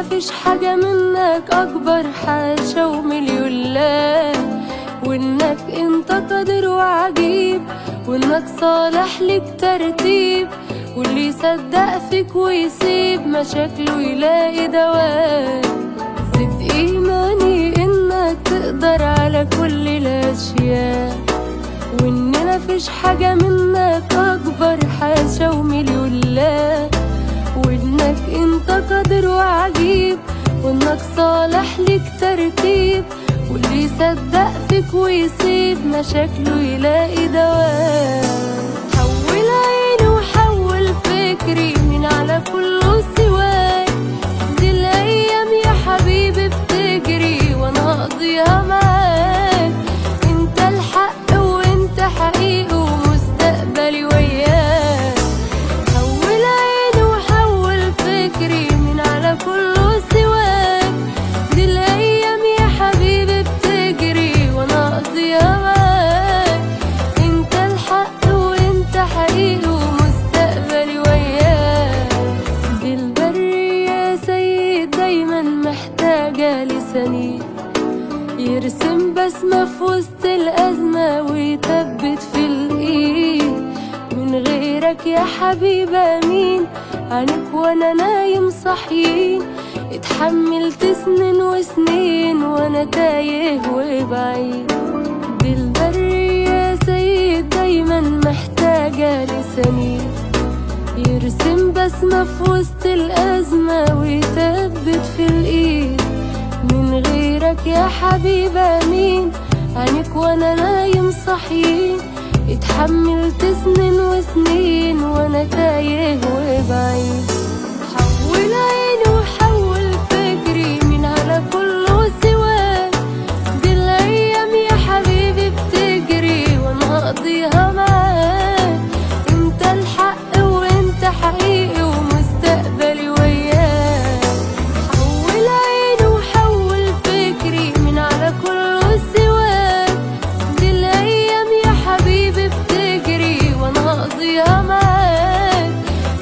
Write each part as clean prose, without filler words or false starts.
مفيش حاجة منك أكبر، حاشا ومليون لا، وإنك انت قادر وعجيب، وإنك صالح لك ترتيب، واللي يصدق فيك ويسيب مشاكله يلاقي دواء. زد إيماني إنك تقدر على كل الأشياء، وإن مفيش حاجة منك أكبر، حاشا ومليون لا، وإنك انت قادر وعجيب، وإنك صالح لك ترتيب، واللي يصدق فيك ويسيب مشاكله يلاقي دواء. حول عيني وحول فكري من على كله سواك، دي الأيام يا حبيبي بتجري وأنا هقضيها معاك، انت الحق وانت حقيقي ومستقبلي وياك. حول عيني وحول فكري من على كله سواك، دي الأيام يا حبيبي بتجري وأنا هقضيها معاك، انت الحق وانت حقيقي ومستقبلي وياك. دي البرية يا سيد دايما محتاجة لسنين يرسم بسمة في وسط الأزمة ويثبت في الإيد، من غيرك يا حبيبة مين عنك وانا نايم صحيين، اتحملت سنين وسنين وانا تايه وبعيد. دي البرية يا سيد دايما محتاجة لسنين يرسم بسمة في وسط الأزمة ويثبت في الإيد، من غيرك يا حبيبة مين عنك وانا نايم صحيين، اتحملت سنين وسنين وانا تايه وبعيد. حول عيني وحول فكري من على كله سواك، دي الأيام يا حبيبي بتجري وانا هقضيها معاك، انت الحق وانت حقيقي ومستقبلي وياك. حول عيني وحول فكري من على كله سواك، دي الأيام يا حبيبي بتجري وانا هقضيها معاك،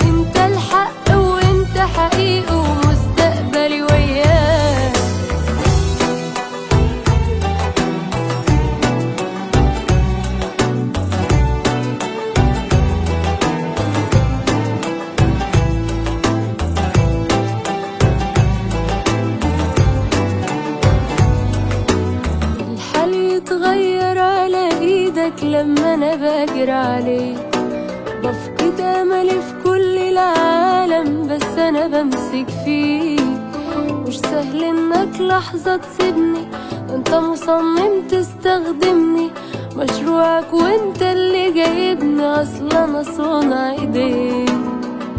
انت الحق وانت حقيقي ومستقبلي وياك. الحال يتغير على ايدك لما انا باجر عليك، بفقد املي في كل العالم بس انا بمسك فيك، مش سهل انك لحظة تسيبني، انت مصمم تستخدمني، مشروعك وانت اللي جايبني، اصلا انا صنع ايديك.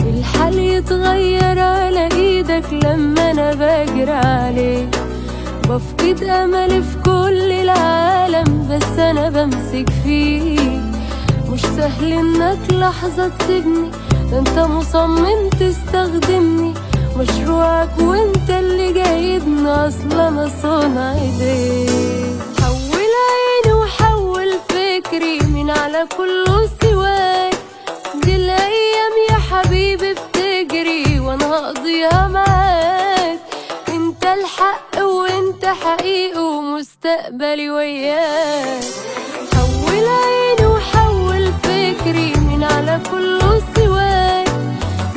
الحال يتغير على ايدك لما انا باجر عليك، بفقد املي في كل العالم بس انا بمسك فيك، مش سهل انك لحظة تسيبني، انت مصمم تستخدمني، مشروعك وانت اللي جايبني، اصلا انا صنع ايديك. حول عيني وحول فكري من على كله سواك، دي الايام يا حبيبي بتجري وانا هقضيها معاك، انت الحق وانت حقيقي ومستقبلي وياك. حول عيني وحول فكري من على كله سواك،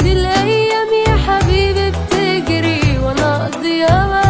دي الايام يا حبيبي بتجري وانا هقضيها معاك.